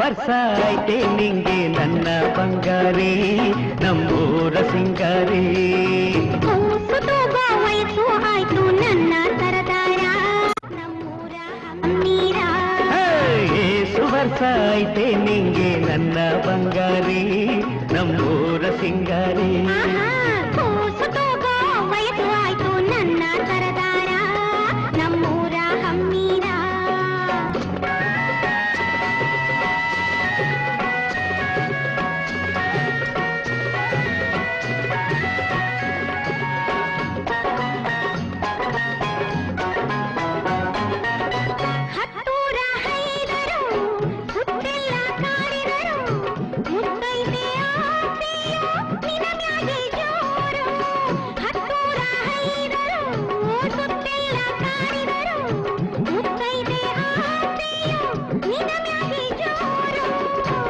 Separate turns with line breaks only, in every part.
ವರ್ಷ ಐತೆ ನಿಂಗೆ ನನ್ನ ಬಂಗಾರಿ ನಮ್ಮೂರ ಸಿಂಗಾರಿ
ವಯಸ್ಸು ಆಯ್ತು ನನ್ನ ಸರದಾರ ನಮ್ಮೂರ ಹಮ್ಮೀರ
ಏಸು ವರ್ಷ ಐತೆ ನಿಂಗೆ ನನ್ನ ಬಂಗಾರಿ ನಮ್ಮೂರ ಸಿಂಗಾರಿ
ವಯಸ್ಸು ಆಯ್ತು ನನ್ನ ಸರದಾರ ನಮ್ಮೂರ ಹಮ್ಮೀರ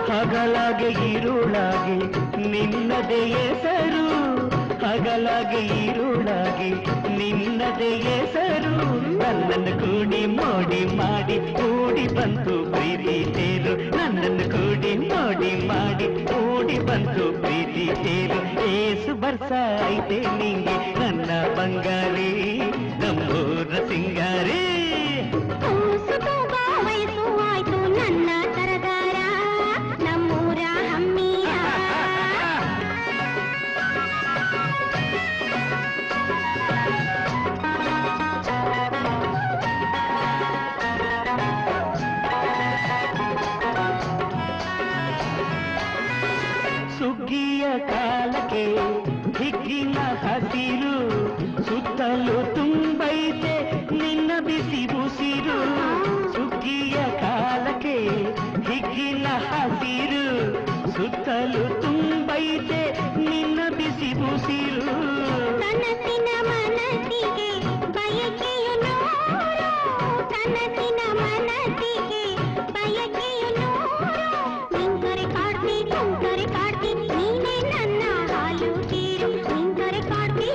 ಹಗಲಾಗೆ ಇರುಳಾಗೆ ನಿನ್ನದೇ ಹೆಸರು ಹಗಲಾಗೆ ಇರುಳಾಗೆ ನಿನ್ನದೇ ಹೆಸರು ನನ್ನನ್ನು ಕೂಡಿ ಮೋಡಿ ಮಾಡಿ ಕೂಡಿ ಬಂತು ಪ್ರೀತಿ ತೇರು ನನ್ನನ್ನು ಕೂಡಿ ಮೋಡಿ ಮಾಡಿ ಕೂಡಿ ಬಂತು ಪ್ರೀತಿ ತೇರು ಏಸು ವರ್ಷ ಐತೆ ನಿಂಗೆ ನನ್ನ ಬಂಗಾರಿ ನಮ್ಮೂರ ಸಿಂಗಾರಿ
ವಯಸ್ಸು ಆಯ್ತು ನನ್ನ ಸರದಾರ ನಮ್ಮೂರ ಹಮ್ಮೀರ
ಸುಗ್ಗಿಯ ಕಾಲಕ್ಕೆ ಹಿಗ್ಗಿನ ಹಸಿರು ಸುತ್ತಲೂ ತುಂಬೈತೆ ನಿನ್ನ ಬಿಸಿ ಉಸಿರು ಸುಗ್ಗಿಯ ಕಾಲಕ್ಕೆ ಹಿಗ್ಗಿನ ಹಸಿರು ಸುತ್ತಲೂ ತುಂಬೈತೆ ನಿನ್ನ ಬಿಸಿ ಉಸಿರು
ಕನಸಿನ ಮನಸ್ಸಿಗೆ ಬಯಕೆಯು ನೂರು ಕನಸಿನ ಮನಸ್ಸಿಗೆ ಬಯಕೆಯು ನೂರು ನಿಂತರೆ ಕಾಡ್ತಿ ನೀನೇ ನನ್ನ ಹಾಲು ತೀರು ನಿಂತರೆ ಕಾಡ್ತಿ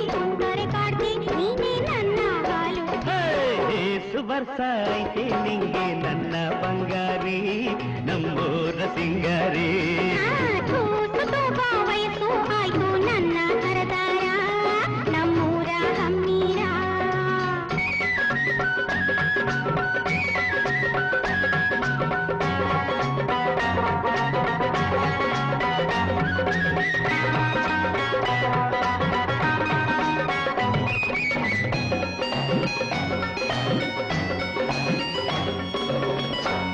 ನೀನೇ ನನ್ನ ಹಾಲು
ಏಸು ವರ್ಷ ಐತೆ ನಿಂಗೆ ನನ್ನ ಬಂಗಾರಿ ನಮ್ಮೂರ ಸಿಂಗಾರಿ
ವಯಸ್ಸು ಆಯ್ತು ನನ್ನ ಸರದಾರ ನಮ್ಮೂರ ಹಮ್ಮೀರ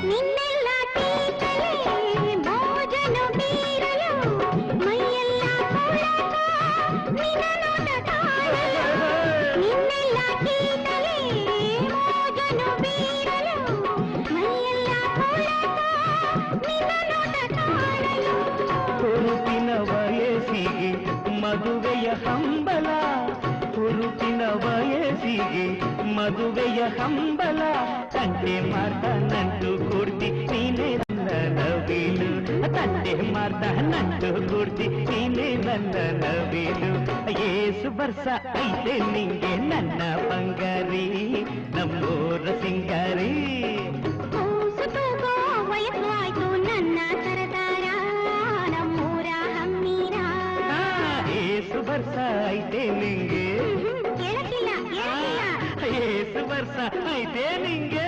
ನಿನ್ನೆಲ್ಲ ಟೀಕಲೆ ಭೋಜನ ಬೀರಲು ಮೈಯೆಲ್ಲ ಕೊಳಕ ನಿನ್ನ ನೋಟ ಕಾಣಲು ನಿನ್ನೆಲ್ಲ ಟೀಕಲೆ ಭೋಜನ ಬೀರಲು ಮೈಯೆಲ್ಲ ಕೊಳಕ ನಿನ್ನ ನೋಟ ಕಾಣಲು
ಹುರುಪಿನ ವಯಸ್ಸಿಗೆ ಮದುವೆಯ ಹಂಬಲ ಹುರುಪಿನ ವಯಸ್ಸಿಗೆ ಮದುವೆಯ ಹಂಬಲ ತಂದೆ ಮಾರ್ದ ನಂಟು ಕೂರ್ತಿ ನೀನೇ ನನ್ನ ನವಿಲು ತಂದೆ ಮಾರ್ದ ನಂಟು ಕೂರ್ತಿ ನೀನೇ ನನ್ನ ನವಿಲು ಏಸು ವರ್ಷ ಐತೆ ನಿಂಗೆ ನನ್ನ ಬಂಗಾರಿ ನಮ್ಮೂರ ಸಿಂಗಾರಿ
ವಯಸ್ಸು ಆಯ್ತು ನನ್ನ ಸರದಾರ ನಮ್ಮೂರ ಹಮ್ಮೀರ
ಏಸು ವರ್ಷ ಐತೆ ನಿಂಗೆ
ಕೇಳಕ್ಕಿಲ್ಲ
ಏಸು ವರ್ಷ ಐತೆ ನಿಂಗೆ